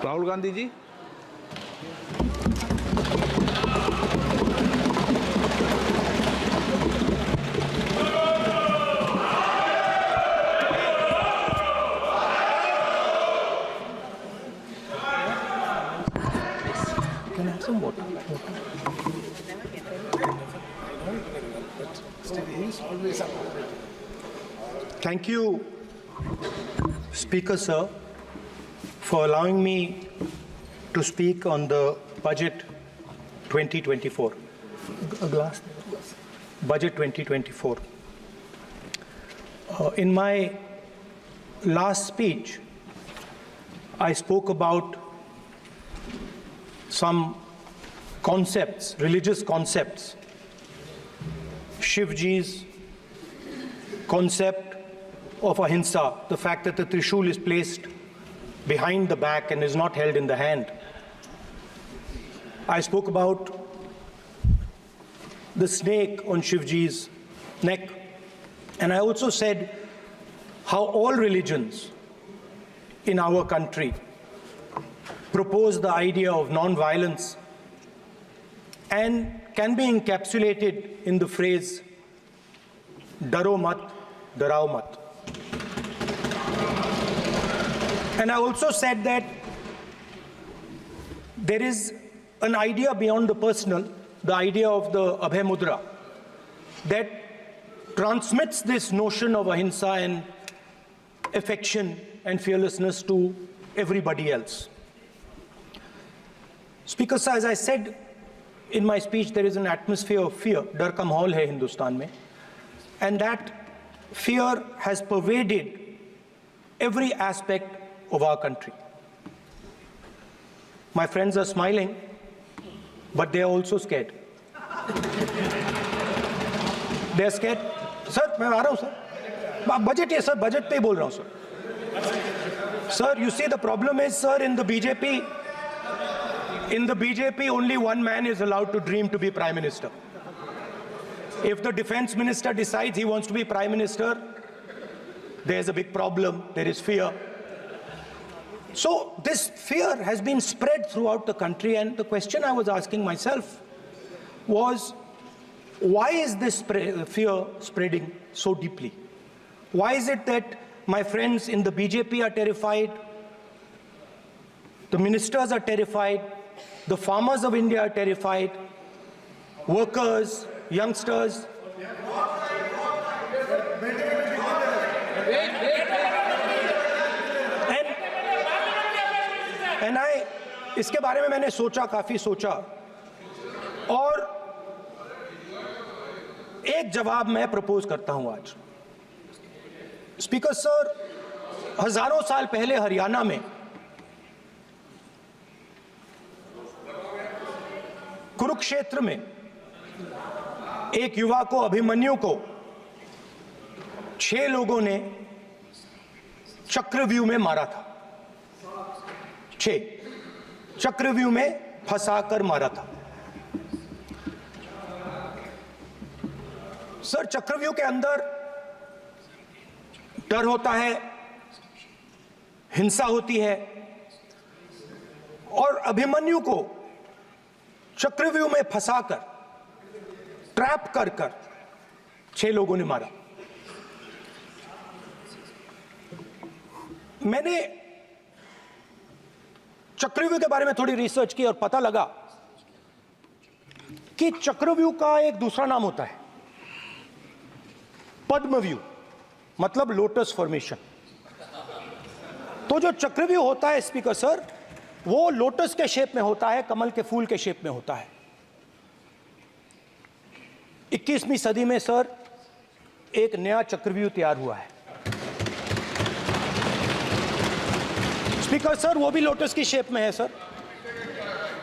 Rahul Gandhi ji. Can I have some water? Thank you, Speaker Sir, for allowing me to speak on the Budget 2024. A glass. Budget 2024. In my last speech, I spoke about some concepts, religious concepts. Shivji's concept of ahimsa, the fact that the Trishul is placed behind the back and is not held in the hand. I spoke about the snake on Shivji's neck. And I also said how all religions in our country propose the idea of non-violence and can be encapsulated in the phrase, Daro mat, darao mat. And I also said that there is an idea beyond the personal, the idea of the Abhay Mudra, that transmits this notion of ahimsa and affection and fearlessness to everybody else. Speaker sir, as I said in my speech, there is an atmosphere of fear, डर का माहौल है हिंदुस्तान में, and that fear has pervaded every aspect of our country. My friends are smiling, but they are also scared. They are scared. Sir, मैं आ रहा हूँ sir. Budget है sir, budget पे ही बोल रहा हूँ sir. Sir, you see the problem is, sir, in the BJP, only one man is allowed to dream to be Prime Minister. If the Defense Minister decides he wants to be Prime Minister, there's a big problem, there is fear. So this fear has been spread throughout the country, and the question I was asking myself was, why is this fear spreading so deeply? Why is it that my friends in the BJP are terrified, the ministers are terrified, the farmers of India are terrified, workers, youngsters? And इसके बारे में मैंने सोचा, काफी सोचा, और एक जवाब मैं प्रपोज करता हूं आज. स्पीकर सर, हजारों साल पहले हरियाणा में कुरुक्षेत्र में एक युवा को, अभिमन्यु को, 6 लोगों ने चक्रव्यूह में मारा था. 6 चक्रव्यूह में फंसाकर मारा था. सर, चक्रव्यूह के अंदर डर होता है, हिंसा होती है, और अभिमन्यु को चक्रव्यूह में फंसाकर, ट्रैप कर 6 लोगों ने मारा. मैंने चक्रव्यूह के बारे में थोड़ी रिसर्च की और पता लगा कि चक्रव्यूह का एक दूसरा नाम होता है, पद्मव्यूह, मतलब लोटस फॉर्मेशन. तो जो चक्रव्यूह होता है स्पीकर सर, वो लोटस के शेप में होता है, कमल के फूल के शेप में होता है. 21वीं सदी में सर एक नया चक्रव्यूह तैयार हुआ है. स्पीकर सर, वो भी लोटस की शेप में है सर,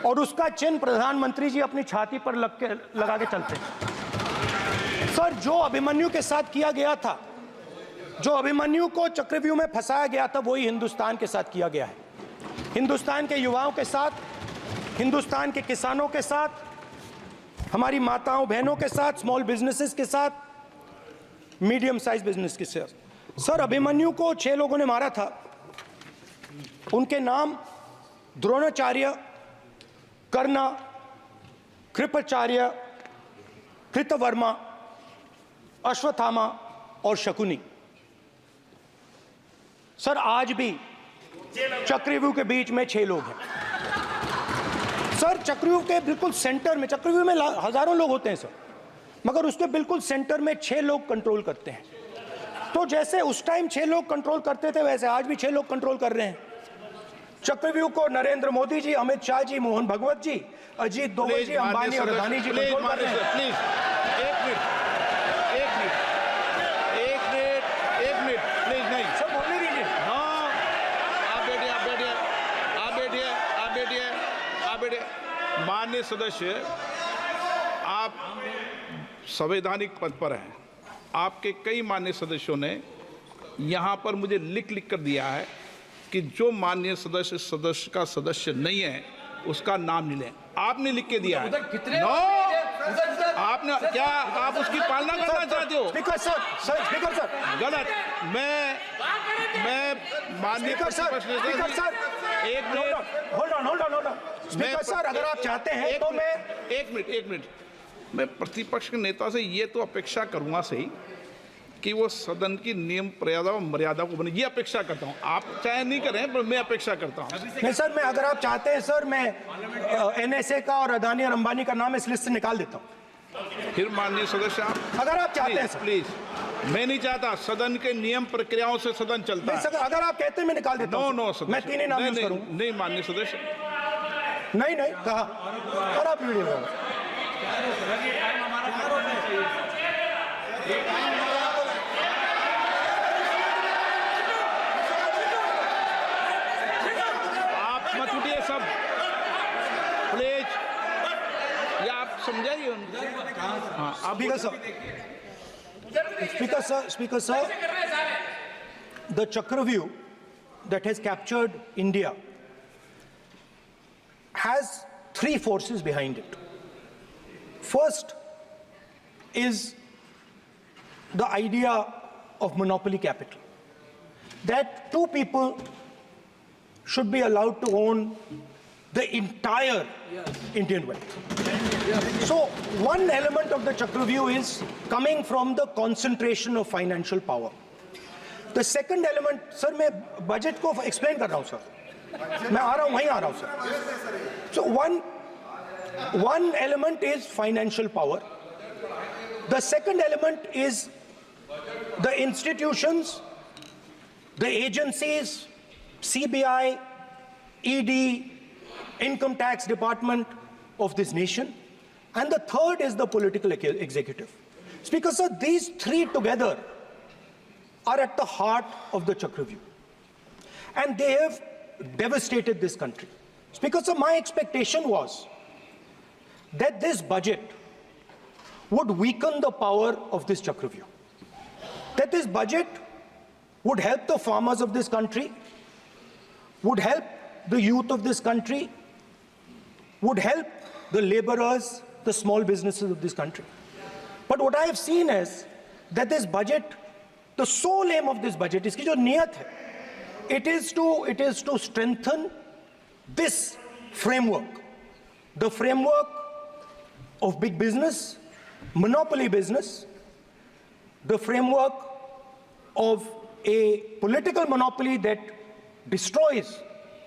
और उसका चिन्ह प्रधानमंत्री जी अपनी छाती पर लगा के चलते हैं. सर, जो अभिमन्यु के साथ किया गया था, जो अभिमन्यु को चक्रव्यूह में फंसाया गया था, वही हिंदुस्तान के साथ किया गया है. हिंदुस्तान के युवाओं के साथ, हिंदुस्तान के किसानों के साथ, हमारी माताओं बहनों के साथ, स्मॉल बिजनेसेस के साथ, मीडियम साइज बिजनेस के साथ. सर, अभिमन्यु को 6 लोगों ने मारा था. उनके नाम द्रोणाचार्य, कर्ण, कृपाचार्य, कृतवर्मा, अश्वत्थामा और शकुनी। सर आज भी चक्रव्यूह के बीच में 6 लोग हैं। सर चक्रव्यूह के बिल्कुल सेंटर में, चक्रव्यूह में हजारों लोग होते हैं सर, मगर उसके बिल्कुल सेंटर में 6 लोग कंट्रोल करते हैं। तो जैसे उस टाइम 6 लोग कंट्रोल करते थे, वैसे आज भी 6 लोग कंट्रोल कर रहे हैं चक्रव्यूह को। नरेंद्र मोदी जी, अमित शाह जी, मोहन भगवत जी, अजीत दोवल जी, अंबानी और अदानी जी कंट्रोल कर रहे हैं। प्लीज एक मिनट प्लीज, नहीं सब बोलने दीजिए। हाँ, आप बैठिए। माननीय सदस्य, आप संवैधानिक पद पर हैं। आपके कई माननीय सदस्यों ने यहाँ पर मुझे लिख कर दिया है कि जो माननीय सदस्य का सदस्य नहीं है उसका नाम नहीं लें। आपने लिख के दिया है। नो, आपने क्या, आप उसकी पालना करना चाहते हो? स्पीकर सर गलत। मैं माननीय प्रतिपक्ष नेता, एक minute, hold on speaker sir, अगर आप चाहते हैं तो मैं एक मिनट मैं प्रतिपक्ष के नेता से ये तो अपेक्षा करूंगा सही कि वो सदन की नियम मर्यादा को बने, ये अपेक्षा करता हूं। आप चाहे नहीं करें, पर मैं अपेक्षा करता हूं। नहीं सर, मैं, अगर आप चाहते हैं सर, मैं एनएसए का और अदानी और अंबानी का नाम इस लिस्ट से निकाल देता हूं। फिर माननीय सदस्य, आप अगर आप चाहते हैं सर। प्लीज, मैं नहीं चाहता। सदन के नियम प्रक्रियाओं से सदन चलता है। सर, अगर आप कहते हैं मैं निकाल देता हूं। नो सदस्य, मैं 3 ही नाम यूज करूंगा। नहीं माननीय सदस्य, नहीं कहा, और आप वीडियो मत उठिए सब प्लीज, या आप समझाइए। हाँ, आप Speaker sir, the Chakravyuh that has captured India has 3 forces behind it. First is the idea of monopoly capital, that 2 people should be allowed to own the entire Indian wealth. So one element of the Chakravyuh is coming from the concentration of financial power. The second element, sir, मैं budget को explain कर रहा हूं sir, मैं आ रहा हूं, वहीं आ रहा हूं sir. So one element is financial power. The second element is the institutions, the agencies, CBI, ED, Income Tax Department of this nation, and the third is the political executive. Speaker sir, these 3 together are at the heart of the Chakravyuh, and they have devastated this country. Speaker sir, my expectation was that this budget would weaken the power of this Chakravyuh, that this budget would help the farmers of this country, would help the youth of this country, would help the laborers, the small businesses of this country. But what I have seen is that this budget, the sole aim of this budget, iski jo niyat hai, it is to strengthen this framework, the framework of big business, monopoly business, the framework of a political monopoly that destroys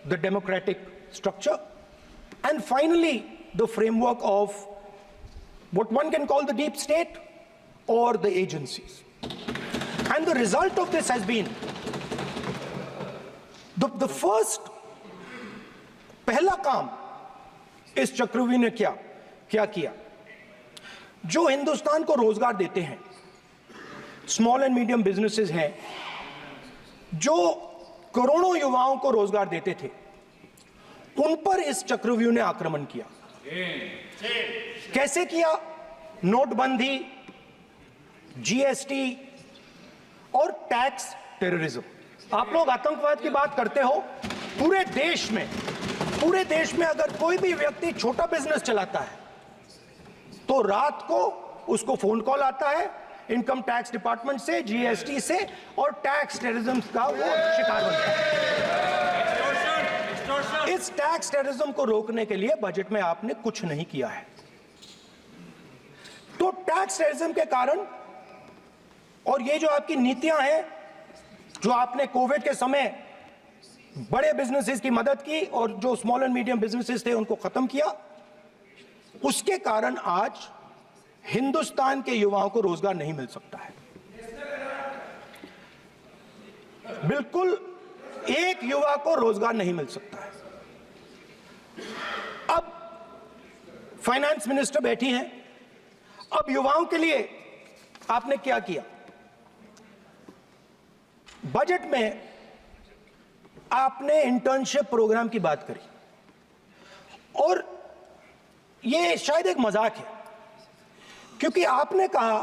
the democratic structure, and finally the framework of what one can call the deep state or the agencies. And the result of this has been the first, पहला काम इस चक्रव्यूह ने क्या किया, जो हिंदुस्तान को रोजगार देते हैं, स्मॉल एंड मीडियम बिजनेसेस हैं, जो करोड़ों युवाओं को रोजगार देते थे, उन पर इस चक्रव्यूह ने आक्रमण किया। कैसे किया? नोटबंदी, जीएसटी और टैक्स टेररिज्म। आप लोग आतंकवाद की बात करते हो, पूरे देश में अगर कोई भी व्यक्ति छोटा बिजनेस चलाता है तो रात को उसको फोन कॉल आता है इनकम टैक्स डिपार्टमेंट से, जीएसटी से, और टैक्स टेररिज्म का वो शिकार बनता है। इस टैक्स टेररिज्म को रोकने के लिए बजट में आपने कुछ नहीं किया है। तो टैक्स टेररिज्म के कारण और ये जो आपकी नीतियां हैं, जो आपने कोविड के समय बड़े बिजनेसेस की मदद की और जो स्मॉल एंड मीडियम बिजनेसेस थे उनको खत्म किया, उसके कारण आज हिंदुस्तान के युवाओं को रोजगार नहीं मिल सकता है। बिल्कुल एक युवा को रोजगार नहीं मिल सकता है। अब फाइनेंस मिनिस्टर बैठी हैं, अब युवाओं के लिए आपने क्या किया? बजट में आपने इंटर्नशिप प्रोग्राम की बात करी और यह शायद एक मजाक है, क्योंकि आपने कहा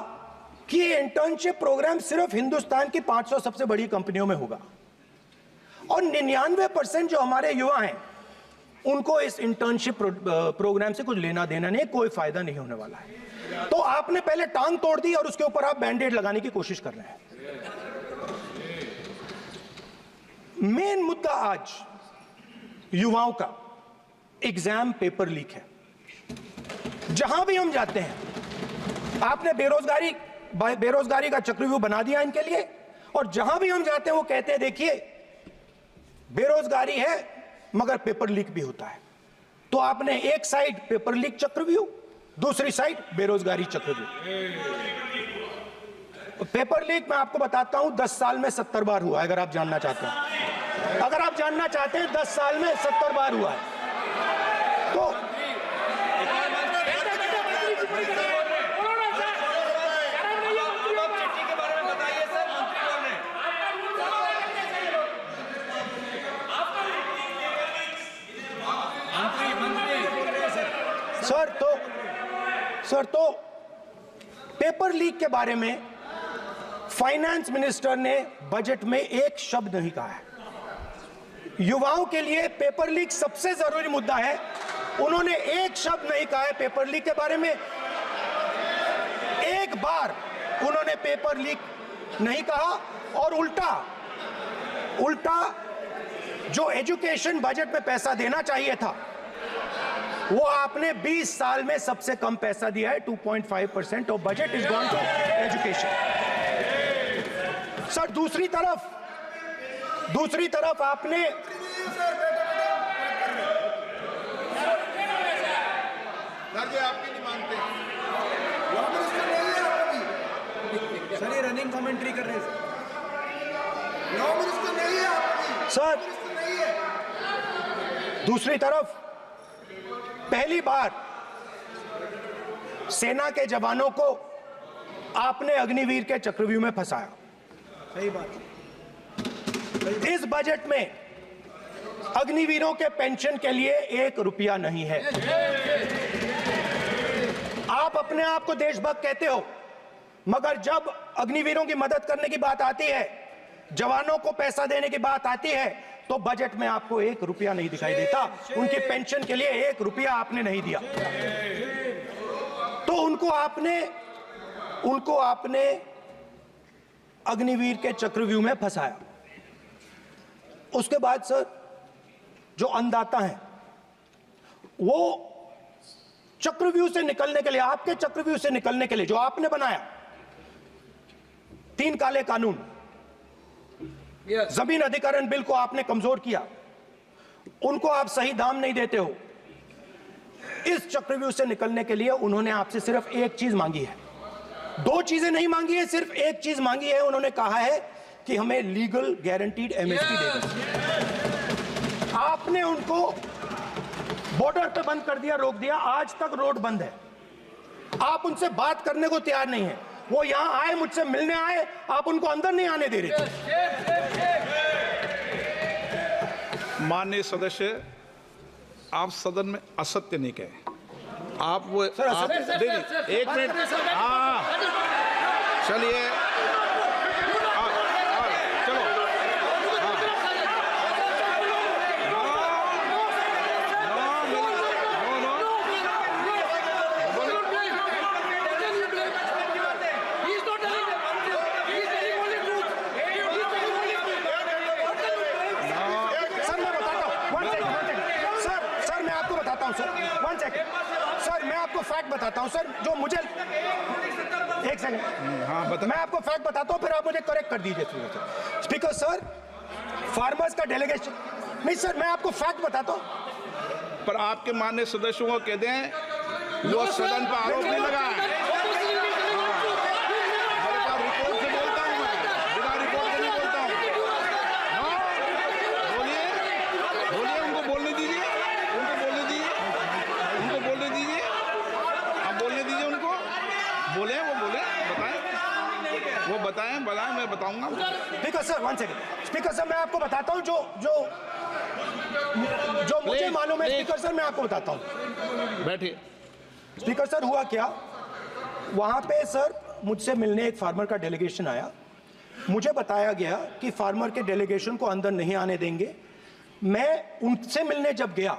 कि ये इंटर्नशिप प्रोग्राम सिर्फ हिंदुस्तान की 500 सबसे बड़ी कंपनियों में होगा और 99% जो हमारे युवा हैं उनको इस इंटर्नशिप प्रोग्राम से कुछ लेना देना नहीं है, कोई फायदा नहीं होने वाला है। तो आपने पहले टांग तोड़ दी और उसके ऊपर आप बैंडेड लगाने की कोशिश कर रहे हैं। मेन मुद्दा आज युवाओं का एग्जाम पेपर लीक है। जहां भी हम जाते हैं, आपने बेरोजगारी का चक्रव्यूह बना दिया इनके लिए, और जहां भी हम जाते हैं वो कहते हैं देखिए बेरोजगारी है मगर पेपर लीक भी होता है। तो आपने एक साइड पेपर लीक चक्रव्यूह, दूसरी साइड बेरोजगारी चक्रव्यूह। पेपर लीक मैं आपको बताता हूं 10 साल में 70 बार हुआ है। अगर आप जानना चाहते हैं, अगर आप जानना चाहते हैं 10 साल में 70 बार हुआ है तो सर तो पेपर लीक के बारे में फाइनेंस मिनिस्टर ने बजट में एक शब्द नहीं कहा है। युवाओं के लिए पेपर लीक सबसे जरूरी मुद्दा है, उन्होंने एक शब्द नहीं कहा है पेपर लीक के बारे में। एक बार उन्होंने पेपर लीक नहीं कहा और उल्टा जो एजुकेशन बजट में पैसा देना चाहिए था वो आपने 20 साल में सबसे कम पैसा दिया है। 2.5% of budget is gone to education. Sir दूसरी तरफ आपने आपकी नहीं मानते सर, ये रनिंग कमेंट्री कर रहे हैं सर। दूसरी तरफ पहली बार सेना के जवानों को आपने अग्निवीर के चक्रव्यूह में फंसाया। सही बात। इस बजट में अग्निवीरों के पेंशन के लिए 1 रुपया नहीं है। आप अपने आप को देशभक्त कहते हो, मगर जब अग्निवीरों की मदद करने की बात आती है, जवानों को पैसा देने की बात आती है, तो बजट में आपको 1 रुपया नहीं दिखाई देता। उनकी पेंशन के लिए 1 रुपया आपने नहीं दिया। तो उनको आपने अग्निवीर के चक्रव्यूह में फंसाया। उसके बाद सर जो अन्नदाता हैं वो चक्रव्यूह से निकलने के लिए, आपके चक्रव्यूह से निकलने के लिए जो आपने बनाया 3 काले कानून, जमीन अधिग्रहण बिल को आपने कमजोर किया, उनको आप सही दाम नहीं देते हो। इस चक्रव्यूह से निकलने के लिए उन्होंने आपसे सिर्फ एक चीज मांगी है, 2 चीजें नहीं मांगी है, सिर्फ एक चीज मांगी है। उन्होंने कहा है कि हमें लीगल गारंटीड एमएसपी दे दो। आपने उनको बॉर्डर पे बंद कर दिया, रोक दिया, आज तक रोड बंद है। आप उनसे बात करने को तैयार नहीं है। वो यहां आए, मुझसे मिलने आए, आप उनको अंदर नहीं आने दे रहे थे। माननीय सदस्य, आप सदन में असत्य नहीं कहे। आप वो सर, आप देखिए, 1 मिनट, हाँ चलिए, चलो, सर मैं बताता हूं, 1 सेकंड। बताता हूँ सर, 1 सेकंड सर, मैं आपको फैक्ट बताता हूँ सर, जो मुझे 1 सेकंड, हाँ बता। मैं आपको फैक्ट बताता हूँ, फिर आप मुझे करेक्ट कर दीजिए स्पीकर सर। फार्मर्स का डेलीगेशन, नहीं सर, मैं आपको फैक्ट बताता हूँ। पर आपके माननीय सदस्यों को कह दें वो सदन पर आरोप नहीं लगाए। रिपोर्ट से बोलता हूँ मैं, बिना रिपोर्ट के नहीं बोलता हूँ। हाँ बोलिए बोलिए, उनको बोलने दीजिए, उनको बोलने दीजिए, उनको बोलने दीजिए, आप बोलने दीजिए उनको, बोले वो बोले, बताएं वो बताएं, मैं बताऊंगा। Speaker sir 1 second, speaker sir मैं आपको बताता हूँ जो मुझे मालूम है स्पीकर सर, मैं आपको बताता हूँ। बैठिए। स्पीकर सर हुआ क्या, वहां पे सर मुझसे मिलने एक फार्मर का डेलीगेशन आया, मुझे बताया गया कि फार्मर के डेलीगेशन को अंदर नहीं आने देंगे। मैं उनसे मिलने जब गया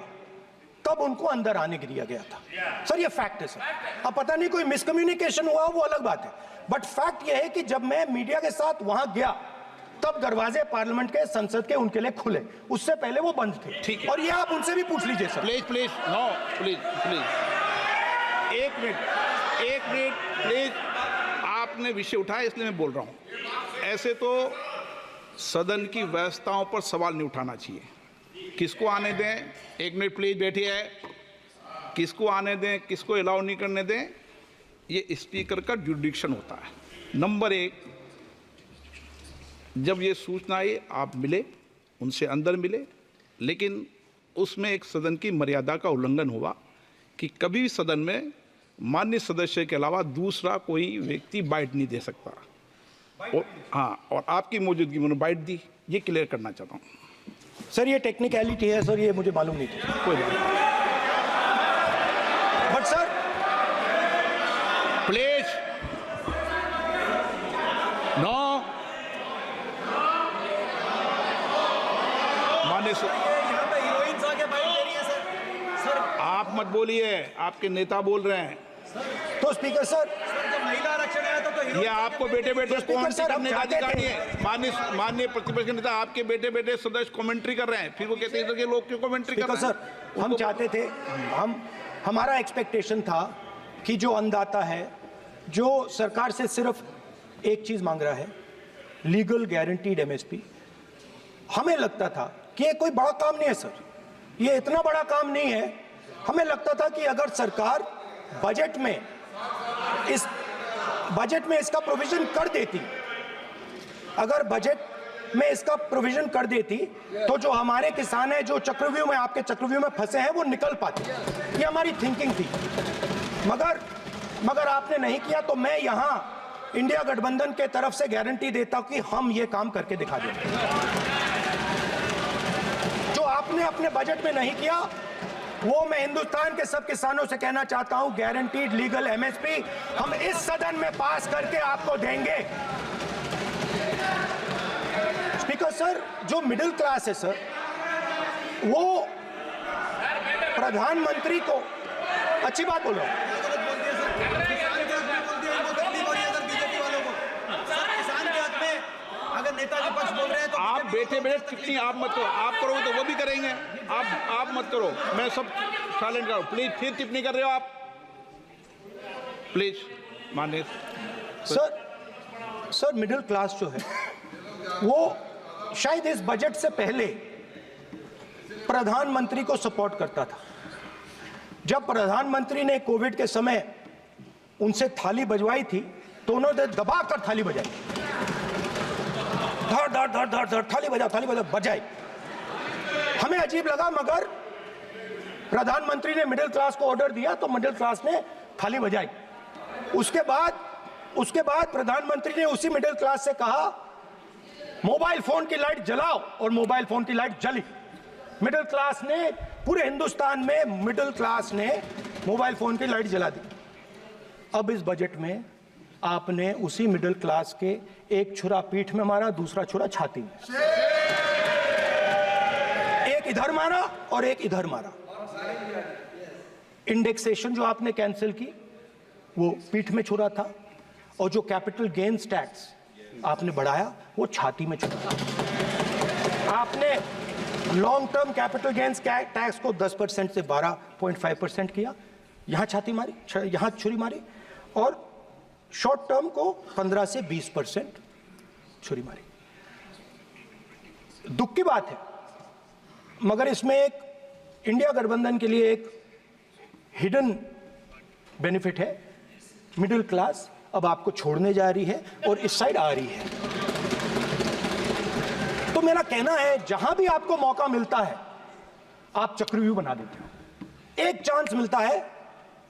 तब उनको अंदर आने दिया गया था सर, ये फैक्ट है सर। अब पता नहीं कोई मिसकम्युनिकेशन हुआ वो अलग बात है, बट फैक्ट ये है कि जब मैं मीडिया के साथ वहां गया तब दरवाजे पार्लियामेंट के, संसद के उनके लिए खुले, उससे पहले वो बंद थे। ठीक है। और ये आप उनसे भी पूछ लीजिए sir. Please please no please please, एक मिनट प्लीज, आपने विषय उठाया इसलिए मैं बोल रहा हूं। ऐसे तो सदन की व्यवस्थाओं पर सवाल नहीं उठाना चाहिए। किसको आने दें, 1 मिनट प्लीज बैठिए, किसको आने दें, किसको अलाउ नहीं करने दें, ये स्पीकर का जुडिक्शन होता है। नंबर 1, जब ये सूचना आई आप मिले, उनसे अंदर मिले, लेकिन उसमें एक सदन की मर्यादा का उल्लंघन हुआ कि कभी भी सदन में माननीय सदस्य के अलावा दूसरा कोई व्यक्ति बाइट नहीं दे सकता। और हाँ, और आपकी मौजूदगी में बाइट दी, ये क्लियर करना चाहता हूँ सर। ये टेक्निकलिटी है सर, ये मुझे मालूम नहीं थी, कोई बात नहीं। बट सर प्लीज नो, माननीय यहाँ पे हीरोइंस आके बाइट दे रही है सर। सर आप मत बोलिए, आपके नेता बोल रहे हैं। तो स्पीकर सर, जब महिला आरक्षण आया था तो ये आपको बेटे बेटे स्पीकर सर, हम करने का चाहते अधिकारी थे- है। माननीय प्रतिपक्ष के नेता आपके बेटे बेटे सदस्य कमेंट्री कर रहे हैं, फिर वो कहते हैं कि लोग क्यों कमेंट्री कर स्पीकर रहे हैं। सर, हम चाहते थे, हमारा एक्सपेक्टेशन था कि जो अन्नदाता है, जो सरकार से सिर्फ एक चीज मांग रहा है, लीगल गारंटीड एमएसपी, हमें लगता था कि ये कोई बड़ा काम नहीं है सर, ये इतना बड़ा काम नहीं है। हमें लगता था कि अगर सरकार बजट में इसका प्रोविजन कर देती, अगर बजट में इसका प्रोविजन कर देती, तो जो हमारे किसान हैं जो चक्रव्यूह में, आपके चक्रव्यूह में फंसे हैं, वो निकल पाते। ये हमारी थिंकिंग थी, मगर आपने नहीं किया। तो मैं यहां इंडिया गठबंधन के तरफ से गारंटी देता हूं कि हम ये काम करके दिखा देंगे। जो आपने अपने बजट में नहीं किया, वो मैं हिंदुस्तान के सब किसानों से कहना चाहता हूं, गारंटीड लीगल एमएसपी हम इस सदन में पास करके आपको देंगे। स्पीकर सर, जो मिडिल क्लास है सर, वो प्रधानमंत्री को, अच्छी बात बोलो, अगर नेताजी पक्ष बोल रहे हैं तो आप बैठे बैठे टिप्पणी आप मत करो, आप करोगे तो वो भी करेंगे, आप मत करो, मैं सब साइलेंट करो प्लीज। फिर टिप्पणी कर रहे हो आप, प्लीज माननीय सर मिडिल क्लास जो है वो शायद इस बजट से पहले प्रधानमंत्री को सपोर्ट करता था। जब प्रधानमंत्री ने कोविड के समय उनसे थाली बजवाई थी तो उन्होंने दबाकर थाली बजाई, धड़ धड़ धड़ धड़ धड़ थाली बजा बजाई। हमें अजीब लगा, मगर प्रधानमंत्री ने मिडिल क्लास को ऑर्डर दिया तो मिडिल क्लास ने थाली बजाई। उसके बाद प्रधानमंत्री ने उसी मिडिल क्लास से कहा मोबाइल फोन की लाइट जलाओ, और मोबाइल फोन की लाइट जली। मिडिल क्लास ने, पूरे हिंदुस्तान में मिडिल क्लास ने मोबाइल फोन की लाइट जला दी। अब इस बजट में आपने उसी मिडिल क्लास के एक छुरा पीठ में मारा, दूसरा छुरा छाती में, एक इधर मारा और एक इधर मारा। इंडेक्सेशन जो आपने कैंसिल की वो पीठ में छुरा था, और जो कैपिटल गेन्स टैक्स आपने बढ़ाया वो छाती में छुरा था। आपने long term capital gains tax को 10% से 12.5% किया, यहां छाती मारी, यहां छुरी मारी, और शॉर्ट टर्म को 15 से 20% छुरी मारी। दुख की बात है, मगर इसमें एक इंडिया गठबंधन के लिए एक हिडन बेनिफिट है। मिडिल क्लास अब आपको छोड़ने जा रही है और इस साइड आ रही है। तो मेरा कहना है, जहां भी आपको मौका मिलता है आप चक्रव्यूह बना देते हो। एक चांस मिलता है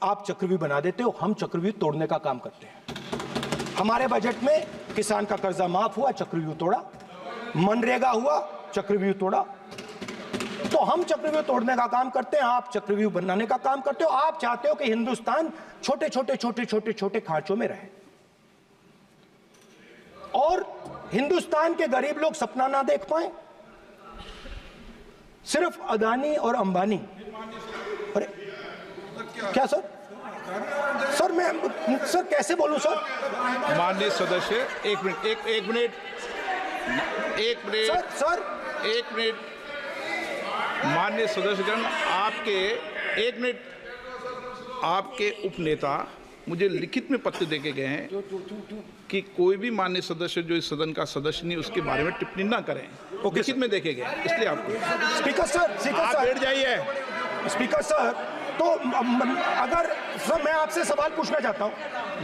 आप चक्रव्यूह बना देते हो। हम चक्रव्यूह तोड़ने का काम करते हैं। हमारे बजट में किसान का कर्जा माफ हुआ, चक्रव्यूह तोड़ा। मनरेगा हुआ, चक्रव्यूह तोड़ा। तो हम चक्रव्यूह तोड़ने का काम करते हैं, आप चक्रव्यूह बनाने का काम करते हो। आप चाहते हो कि हिंदुस्तान छोटे छोटे छोटे छोटे छोटे खांचों में रहे और हिंदुस्तान के गरीब लोग सपना ना देख पाए। सिर्फ अदानी और अंबानी। अरे क्या सर? सर मैं सर कैसे बोलूं सर? माननीय सदस्य, एक मिनट सर माननीय सदस्यगण, आपके उपनेता मुझे लिखित में पत्र देके गए हैं कि कोई भी माननीय सदस्य जो इस सदन का सदस्य नहीं उसके बारे में टिप्पणी ना करें। लिखित में देखे गए, इसलिए आपको स्पीकर सर आप बैठ जाइए। स्पीकर सर, तो अगर सर मैं आपसे सवाल पूछना चाहता हूं।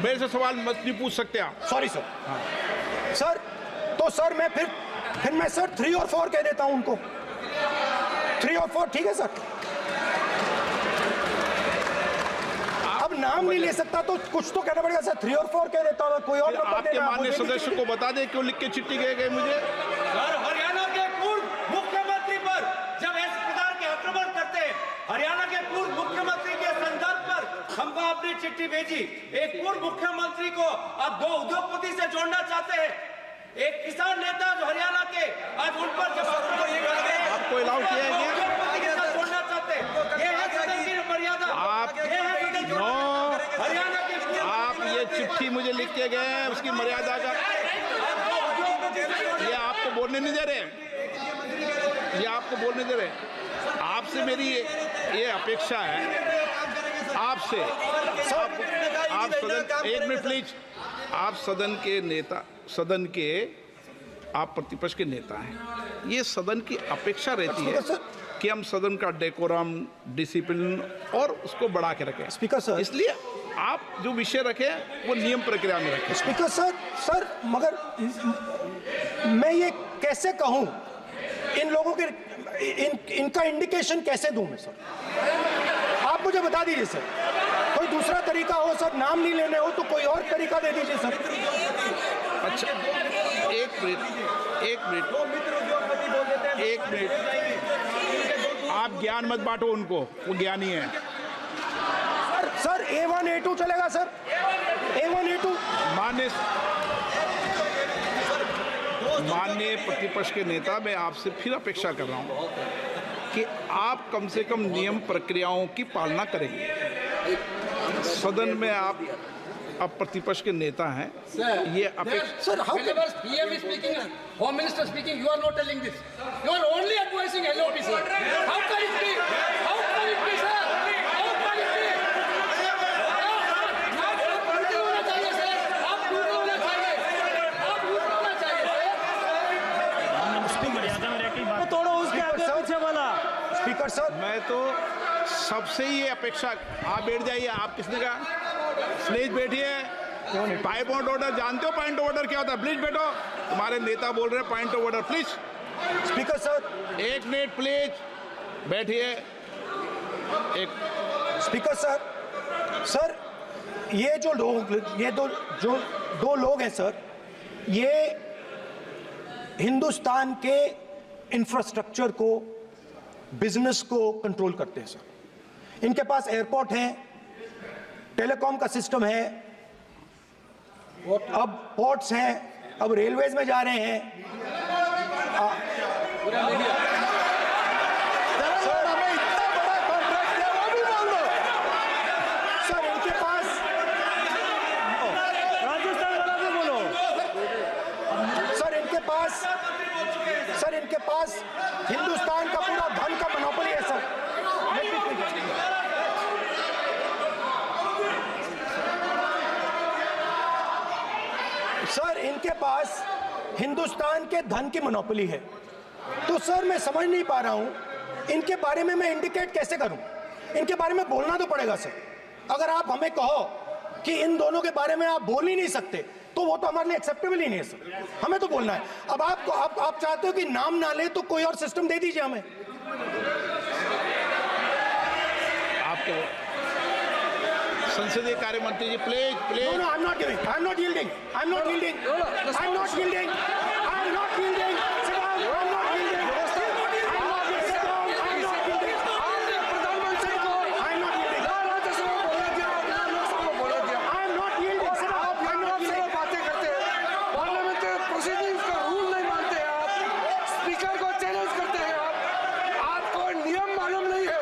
मेरे से सवाल मत नहीं पूछ सकते आप। Sorry sir. सर तो सर मैं फिर मैं सर 3 और 4 कह देता हूं उनको। 3 और 4 ठीक है सर? अब नाम नहीं ले सकता तो कुछ तो कहना पड़ेगा सर। 3 और 4 कह देता हूं, कोई और नंबर आपके देना। माननीय सदस्य को बता दें क्यों लिख के चिट्ठी गए मुझे। सर, हरियाणा के पूर्व मुख्यमंत्री पर जब इस प्रकार के आक्रमण करते हैं, हरियाणा के पूर्व मुख्यमंत्री के संदर्भ पर हमको अपनी चिट्ठी भेजी। एक पूर्व मुख्यमंत्री को आप 2 उद्योगपति से जोड़ना चाहते हैं, एक किसान नेता जो हरियाणा के, आज उन पर जब आपको अलाउ किया है उद्योगपति के साथ जोड़ना चाहते हैं। ये है सदन की मर्यादा। हरियाणा के आप ये चिट्ठी मुझे लिख के गए हैं, उसकी मर्यादा का ये आपको बोलने नहीं दे रहे, ये आपको बोलने दे रहे। आपसे मेरी ये अपेक्षा है, आपसे आप सदन, एक मिनट प्लीज, आप सदन के नेता, सदन के आप प्रतिपक्ष के नेता हैं। ये सदन की अपेक्षा रहती है कि हम सदन का डेकोरम, डिसिप्लिन और उसको बढ़ा के रखें। स्पीकर सर, इसलिए आप जो विषय रखें वो नियम प्रक्रिया में रखें। स्पीकर सर मगर मैं ये कैसे कहूं, इन लोगों के इनका इंडिकेशन कैसे दूं मैं सर? आप मुझे बता दीजिए सर, कोई दूसरा तरीका हो सर, नाम नहीं लेने हो तो कोई और तरीका दे दीजिए सर। अच्छा एक मिनट आप ज्ञान मत बांटो उनको, वो ज्ञानी है। सर A1 A2 चलेगा सर? A1 A2 माननीय प्रतिपक्ष के नेता, मैं आपसे फिर अपेक्षा कर रहा हूं कि आप कम से कम नियम प्रक्रियाओं की पालना करेंगे। सदन में आप अब प्रतिपक्ष के नेता हैं, ये अपेक्षा। Sir how PM is speaking, Home Minister speaking, you are not telling this. You are only advising LOP, sir. How can it be? How can it be, sir? How can it be? आप duty होना चाहिए, sir. आप duty होना चाहिए. आप duty होना चाहिए, sir. तोड़ो उसके आगे पीछे वाला। स्पीकर सर, मैं तो सबसे ये अपेक्षा, आप बैठ जाइए। आप किसने कहा? प्लीज बैठिए। पॉइंट ऑफ ऑर्डर जानते हो? पॉइंट ऑफ ऑर्डर क्या होता है? प्लीज बैठो। तुम्हारे नेता बोल रहे हैं point of order, please. Speaker sir, एक मिनट प्लीज बैठिए। एक स्पीकर सर ये जो दो लोग हैं सर, ये हिंदुस्तान के इंफ्रास्ट्रक्चर को, बिजनेस को कंट्रोल करते हैं सर। इनके पास एयरपोर्ट है, टेलीकॉम का सिस्टम है, अब पोर्ट्स हैं, अब रेलवेज में जा रहे हैं। सर हमें इतना बड़ा कॉन्ट्रैक्ट दिया, वो भी बोल दो सर। इनके पास राजस्थान वाला भी बोलो सर, इनके पास सर इनके पास हिंदुस्तान का पूरा धन का मोनोपोली है सर। सर इनके पास हिंदुस्तान के धन की मोनोपोली है। तो सर मैं समझ नहीं पा रहा हूं इनके बारे में मैं इंडिकेट कैसे करूं। इनके बारे में बोलना तो पड़ेगा सर। अगर आप हमें कहो कि इन दोनों के बारे में आप बोल ही नहीं सकते तो वो तो हमारे लिए एक्सेप्टेबल ही नहीं है सर। हमें तो बोलना है। अब आप चाहते हो कि नाम ना ले तो कोई और सिस्टम दे दीजिए हमें। आपके संसदीय कार्य मंत्री ji please please. No, I'm not giving. I'm not yielding. I'm not yielding. I'm not yielding. I'm not yielding. Sit down. I'm not yielding. I'm not yielding. Sit down. I'm not yielding. प्रधानमंत्री को I'm not yielding. Rajya Sabha बोला दिया, लोकसभा बोला दिया। I'm not yielding. Sit down. आप I'm not आपसे yielding. बातें करते हैं, पार्लियामेंट्री प्रोसीडिंग्स का रूल नहीं मानते हैं आप, स्पीकर को चैलेंज करते हैं आप, आपको नियम मालूम नहीं है।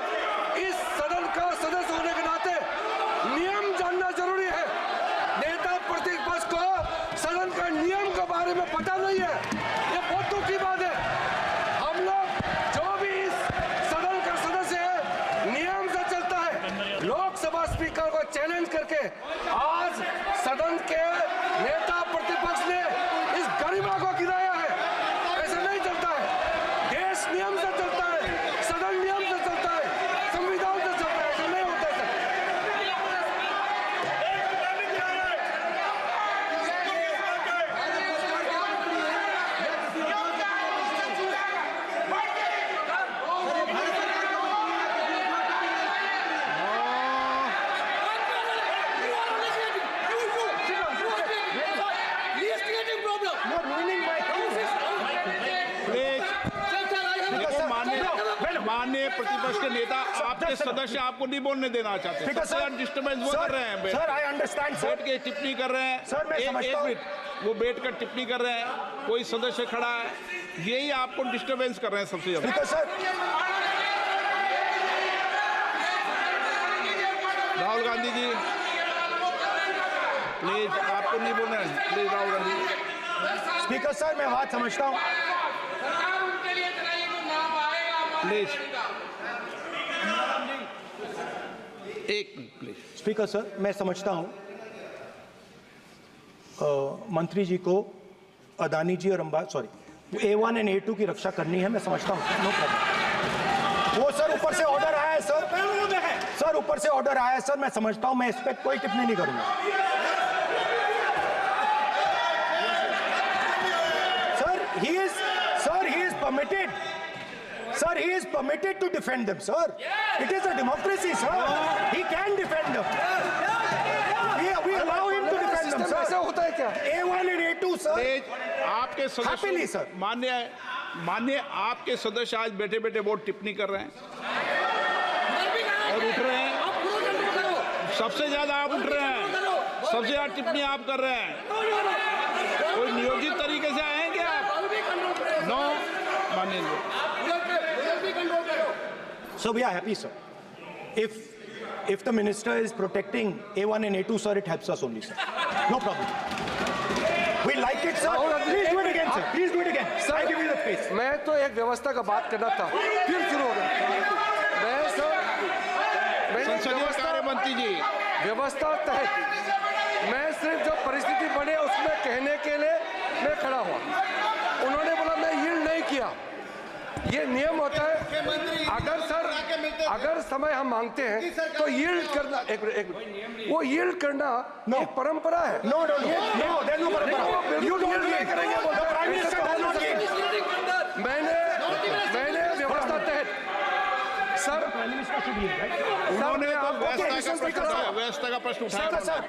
इस सदन का सदस्य होने के नाते नियम जानना जरूरी है। नेता प्रतिपक्ष को सदन का नियम के बारे में पता नहीं है, ये बहुत दुख की बात है। हम लोग जो भी इस सदन का सदस्य है नियम से चलता है। लोकसभा स्पीकर को चैलेंज करके आज सदन के नेता प्रतिपक्ष ने इस गरिमा को गिराया है। ऐसे नहीं चलता है। देश नियम से चलता है, सदन नियम से चलता है, संविधान से चलता है। ऐसा नहीं होता है। You're ruining my प्लीज देखो माननीय प्रतिपक्ष के नेता आपके सदस्य आपको नहीं बोलने देना चाहते। Speaker, सबसे sir. डिस्टर्बेंस वो कर रहे हैं। सर आई अंडरस्टैंड बैठ सर। के टिप्पणी कर रहे हैं। सर, मैं एक समझता हूं। मिनट वो बैठ कर टिप्पणी कर रहे हैं, कोई सदस्य खड़ा है, यही आपको डिस्टर्बेंस कर रहे हैं सबसे ज्यादा। Speaker sir Rahul Gandhi ji please, आपको नहीं बोलना है। Please Rahul Gandhi ji. Speaker sir मैं बात समझता हूँ। प्लीज एक मिनट प्लीज। स्पीकर सर मैं समझता हूँ मंत्री जी को अदानी जी और A1 एंड A2 की रक्षा करनी है। मैं समझता हूँ, नो प्रॉब्लम। वो सर ऊपर से ऑर्डर आया है सर। सर ऊपर से ऑर्डर आया है सर, मैं समझता हूँ। मैं इस पर कोई टिप्पणी नहीं करूंगा। Sir he is permitted. Sir, he is permitted to defend them, sir. It is a democracy, sir. He can defend them. We allow him to defend them, ऐसा sir. होता है क्या? A1 and A2, sir. Please आपके Happily, सदस्य sir. मान्य आपके सदस्य आज बैठे बैठे वोट टिप्पणी कर रहे हैं और उठ रहे हैं। सबसे ज्यादा आप उठ रहे हैं, सबसे ज्यादा टिप्पणी आप कर रहे हैं। कोई नियोजित तरीके से आए हैं क्या आप? नो माननीय जी। So we are happy, sir. If the minister is protecting A1 and A2, sir, it helps us only, sir. No problem. We like it, sir. Please do it again, sir. Please do it again. Sir, I give you the space. मैं तो एक व्यवस्था का बात करना था, फिर शुरू हो गया। मैंने संसदीय कार्य मंत्री जी व्यवस्था तहत मैं सिर्फ जो परिस्थिति बने उसमें कहने के लिए मैं खड़ा हुआ। उन्होंने बोला मैं यील्ड नहीं किया। ये नियम होता है। अगर समय हम मांगते हैं तो यील्ड करना एक मिनट वो यील्ड करना एक परंपरा है। No, there's no parampara. You don't नहीं yield. करेंगे The Prime Minister does not yield. मैंने व्यवस्था तहत सर उन्होंने तो व्यवस्था का प्रश्न उठाया। सर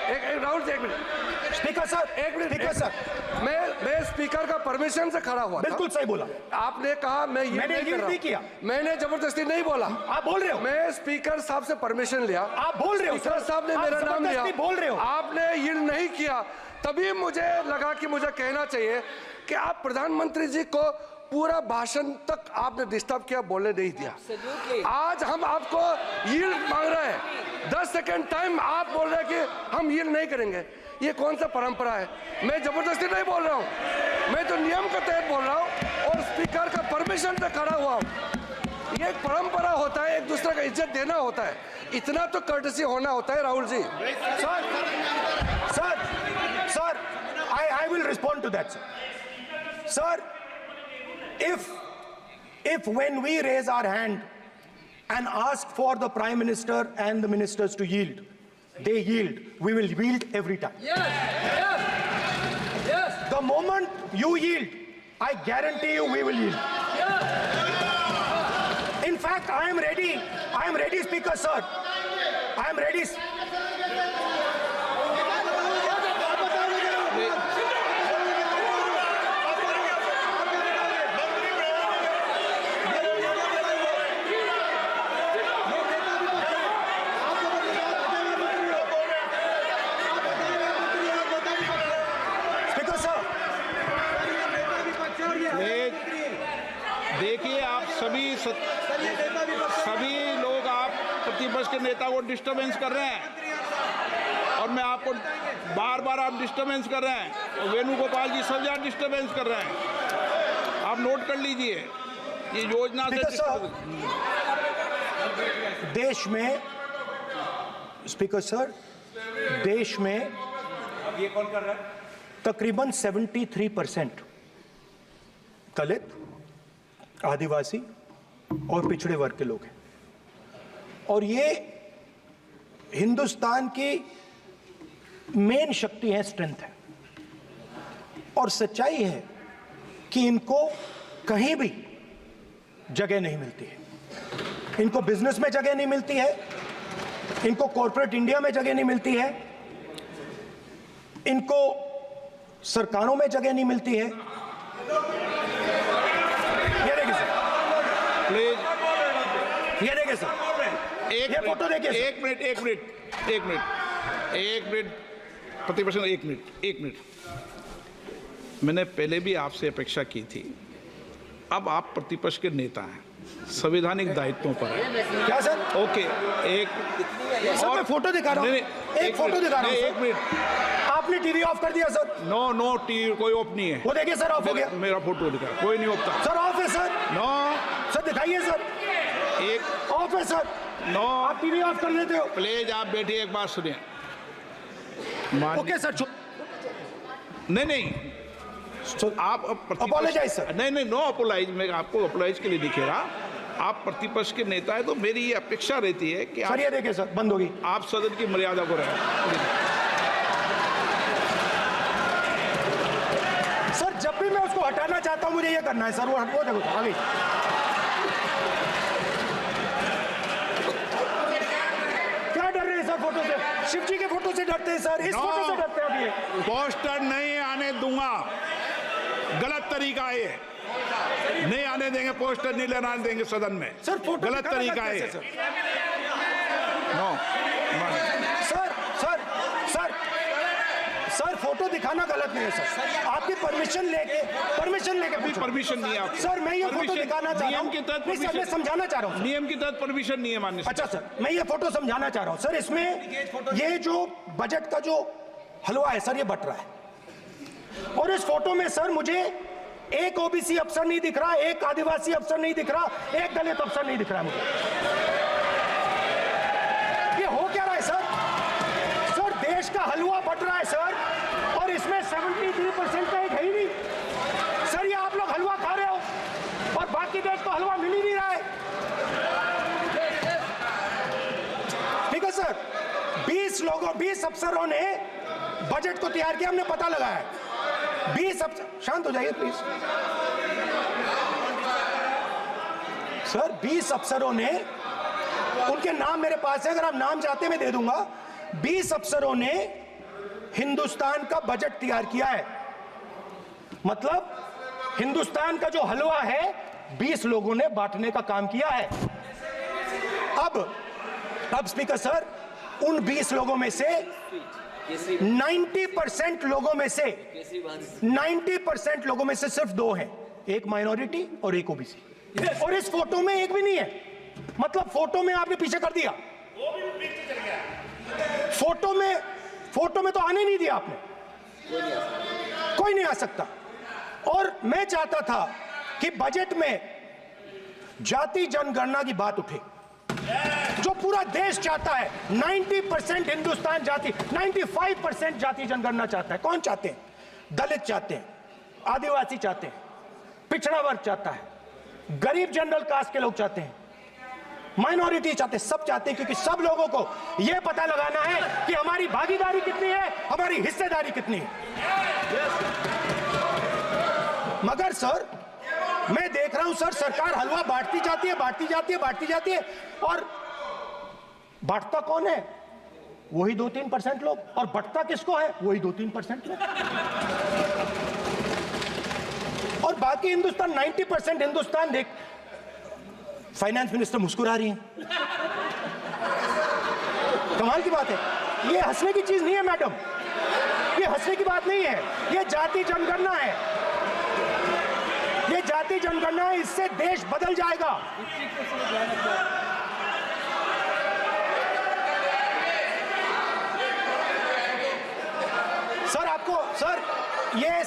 एक राहुल जी एक मिनट स्पीकर सर एक मिनट स्पीकर सर मैं स्पीकर का परमिशन से खड़ा हुआ था। बिल्कुल सही बोला। आपने कहा मैं ये मैंने नहीं कर yield रहा नहीं किया। मैंने जबरदस्ती नहीं बोला। आप बोल रहे हो। मैं स्पीकर साहब से परमिशन लिया। आप बोल रहे हो स्पीकर साहब ने आप मेरा नाम लिया। जबरदस्ती बोल रहे हो। आपने यील्ड नहीं किया, तभी मुझे लगा कि मुझे कहना चाहिए कि आप प्रधानमंत्री जी को पूरा भाषण तक आपने डिस्टर्ब किया, बोलने नहीं दिया। आज हम आपको यील्ड मांग रहे हैं, 10 सेकंड टाइम आप बोल रहे हैं कि हम यील्ड नहीं करेंगे। ये कौन सा परंपरा है? मैं जबरदस्ती नहीं बोल रहा हूँ। मैं तो नियम के तहत बोल रहा हूँ और स्पीकर का परमिशन पे खड़ा हुआ हूँ। ये एक परंपरा होता है, एक दूसरे का इज्जत देना होता है, इतना तो कर्टसी होना होता है। Rahul ji, Sir, I will respond to that, sir. Sir, if when we raise our hand and ask for the Prime Minister and the ministers to yield, they yield, we will yield every time. Yes. The moment you yield, I guarantee you we will yield. In fact, I am ready, Speaker, sir. I am ready. देखिए, आप सभी लोग आप प्रतिपक्ष के नेता को disturbance कर रहे हैं और मैं आपको बार आप डिस्टर्बेंस कर रहे हैं और वेणुगोपाल जी सब जगह डिस्टर्बेंस कर रहे हैं। आप नोट कर लीजिए, ये योजना से देश में, स्पीकर सर, देश में अब ये कौन कर रहा है? तकरीबन 73% दलित, आदिवासी और पिछड़े वर्ग के लोग हैं और ये हिंदुस्तान की मेन शक्ति है, स्ट्रेंथ है। और सच्चाई है कि इनको कहीं भी जगह नहीं मिलती है। इनको बिजनेस में जगह नहीं मिलती है, इनको कॉर्पोरेट इंडिया में जगह नहीं मिलती है, इनको सरकारों में जगह नहीं मिलती है। प्लीज ये देखिए सर, ये फोटो देखिए। एक मिनट प्रतिपक्ष, एक मिनट। मैंने पहले भी आपसे अपेक्षा की थी, अब आप प्रतिपक्ष के नेता हैं, संवैधानिक दायित्वों पर है। क्या सर? ओके, एक सर मैं फोटो दिखा रहा हूँ, एक फोटो दिखा रहा हूँ। एक मिनट, आपने टीवी ऑफ कर दिया सर? नो टीवी कोई ऑफ नहीं है। वो देखिए सर, ऑफ हो गया। मेरा फोटो दिखा, कोई नहीं ऑफ सर ऑफ है सर। नो सर दिखाइए सर, एक ऑफ है सर। नो, आप टीवी ऑफ कर लेते हो? प्लीज आप बैठिए, एक बात सुनिए। ओके सर, नहीं आप अपोलोजाइज सर। नहीं, नो अपोलाइज। मैं आपको अपोलाइज के लिए दिखेगा। आप प्रतिपक्ष के नेता है तो मेरी ये अपेक्षा रहती है कि सर ये देखिए सर, बंद होगी। आप सदन की मर्यादा को रखें। सर जब भी मैं उसको हटाना चाहता हूं मुझे ये करना है सर, वो देखो आगे। क्या डर रहे हैं सर फोटो से? शिव जी के फोटो से डरते हैं सर, इस फोटो से डरते हैं। अभी पोस्टर नहीं आने दूंगा, गलत तरीका है ये, नहीं आने देंगे, पोस्टर नहीं लगाने देंगे सदन में। सर फोटो गलत तरीका है। नो सर फोटो दिखाना गलत नहीं है सर। आपकी परमिशन लेके परमिशन नहीं है आपको। सर मैं ये फोटो दिखाना चाह रहा हूँ, नियम के तहत मैं समझाना चाह रहा हूँ। नियम के तहत परमिशन नहीं है माननीय। अच्छा सर, मैं ये फोटो समझाना चाह रहा हूँ सर। इसमें ये जो बजट का जो हलवा है सर, ये बट रहा है और इस फोटो में सर मुझे एक ओबीसी अफसर नहीं दिख रहा, एक आदिवासी अफसर नहीं दिख रहा, एक दलित अफसर नहीं दिख रहा मुझे। ये हो क्या रहा है सर? सर देश का हलवा बट रहा है सर और इसमें 73% का एक है ही नहीं सर। ये आप लोग हलवा खा रहे हो और बाकी देश को हलवा मिल ही नहीं रहा है। ठीक है सर, 20 अफसरों ने बजट को तैयार किया, हमने पता लगाया है। 20 अफसर, शांत हो जाइए प्लीज सर। 20 अफसरों ने, उनके नाम मेरे पास है, अगर आप नाम चाहते मैं दे दूंगा। 20 अफसरों ने हिंदुस्तान का बजट तैयार किया है। मतलब हिंदुस्तान का जो हलवा है 20 लोगों ने बांटने का काम किया है। अब स्पीकर सर, उन 20 लोगों में से 90% लोगों में से सिर्फ 2 हैं, एक माइनॉरिटी और एक ओबीसी। और इस फोटो में एक भी नहीं है। मतलब फोटो में आपने पीछे कर दिया, फोटो में तो आने नहीं दिया आपने। कोई नहीं आ सकता। और मैं चाहता था कि बजट में जाति जनगणना की बात उठे, जो पूरा देश चाहता है। 90% हिंदुस्तान जाति, 95% जाति जनगणना चाहता है। कौन चाहते हैं? दलित चाहते हैं, आदिवासी चाहते हैं, पिछड़ा वर्ग चाहता है, गरीब जनरल कास्ट के लोग चाहते हैं, माइनॉरिटी चाहते हैं, सब चाहते हैं, क्योंकि सब लोगों को यह पता लगाना है कि हमारी भागीदारी कितनी है, हमारी हिस्सेदारी कितनी है। मगर सर, मैं देख रहा हूं सर, सरकार हलवा बांटती जाती है, बांटती जाती है, बांटती जाती है, और बांटता कौन है? वही 2-3% लोग, और बंटता किसको है? वही 2-3% लोग। और बाकी हिंदुस्तान, 90% हिंदुस्तान देख। फाइनेंस मिनिस्टर मुस्कुरा रही हैं। कमाल की बात है। ये हंसने की चीज नहीं है मैडम, ये हंसने की बात नहीं है, ये जाति जनगणना है, ये जाति जनगणना है। इससे देश बदल जाएगा। सर आपको सर ये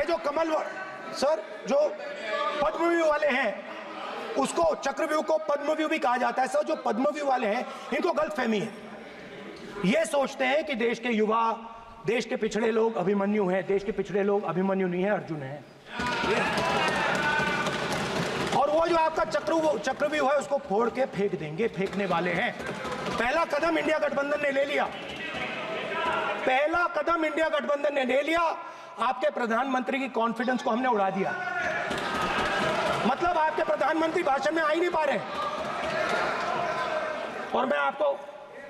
जो सर जो पद्मव्यूह वाले हैं, उसको चक्रव्यूह को पद्मव्यूह भी कहा जाता है। सर जो पद्मव्यूह वाले हैं, इनको गलतफहमी है। ये सोचते हैं कि देश के युवा, देश के पिछड़े लोग अभिमन्यु हैं। देश के पिछड़े लोग अभिमन्यु नहीं है, अर्जुन है। और वो जो आपका चक्रव्यूह है, उसको फोड़ के फेंक देंगे, फेंकने वाले हैं। पहला कदम इंडिया गठबंधन ने ले लिया, पहला कदम इंडिया गठबंधन ने ले लिया। आपके प्रधानमंत्री की कॉन्फिडेंस को हमने उड़ा दिया। मतलब आपके प्रधानमंत्री भाषण में आ ही नहीं पा रहे। और मैं आपको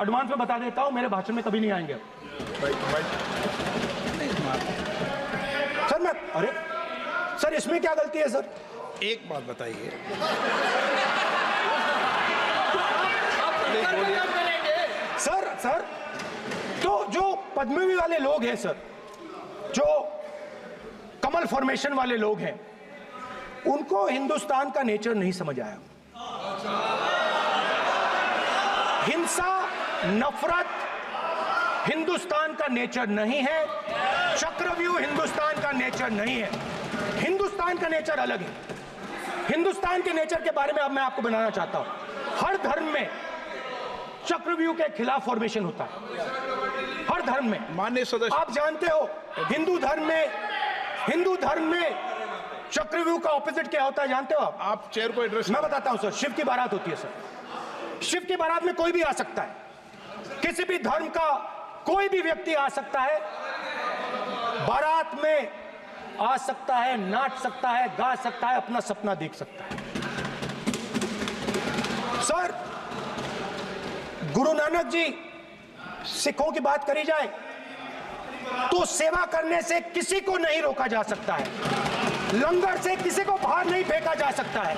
एडवांस में बता देता हूं, मेरे भाषण में कभी नहीं आएंगे सर। अरे सर, इसमें क्या गलती है सर? एक बात बताइए, सर तो जो पद्मव्यूह वाले लोग हैं सर, जो कमल फॉर्मेशन वाले लोग हैं, उनको हिंदुस्तान का नेचर नहीं समझ आया। हिंसा, नफरत हिंदुस्तान का नेचर नहीं है। चक्रव्यूह हिंदुस्तान का नेचर नहीं है। हिंदुस्तान का नेचर अलग है। हिंदुस्तान के नेचर के बारे में अब मैं आपको बनाना चाहता हूं। हर धर्म में चक्रव्यूह के खिलाफ फॉर्मेशन होता है, हर धर्म में। माननीय सदस्य, आप जानते हो हिंदू धर्म में चक्रव्यूह का ऑपोजिट क्या होता है, जानते हो आप चेयर को एड्रेस। मैं बताता हूं सर। शिव की बारात होती है सर। शिव की बारात में कोई भी आ सकता है, किसी भी धर्म का कोई भी व्यक्ति आ सकता है, बारात में आ सकता है, नाच सकता है, गा सकता है, अपना सपना देख सकता है। सर गुरु नानक जी, सिखों की बात करी जाए तो सेवा करने से किसी को नहीं रोका जा सकता है, लंगर से किसी को बाहर नहीं फेंका जा सकता है।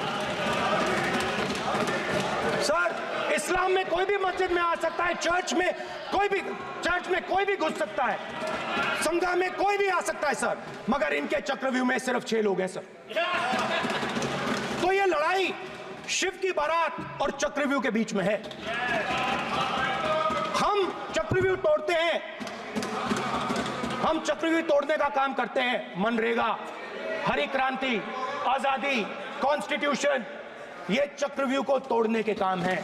सर इस्लाम में कोई भी मस्जिद में आ सकता है, चर्च में कोई भी घुस सकता है, संघा में कोई भी आ सकता है सर, मगर इनके चक्रव्यूह में सिर्फ 6 लोग हैं सर। तो ये लड़ाई शिव की बारात और चक्रव्यूह के बीच में है। हम चक्रव्यूह तोड़ते हैं, हम चक्रव्यूह तोड़ने का काम करते हैं। मनरेगा, हरी क्रांति, आजादी, कॉन्स्टिट्यूशन, ये चक्रव्यूह को तोड़ने के काम हैं।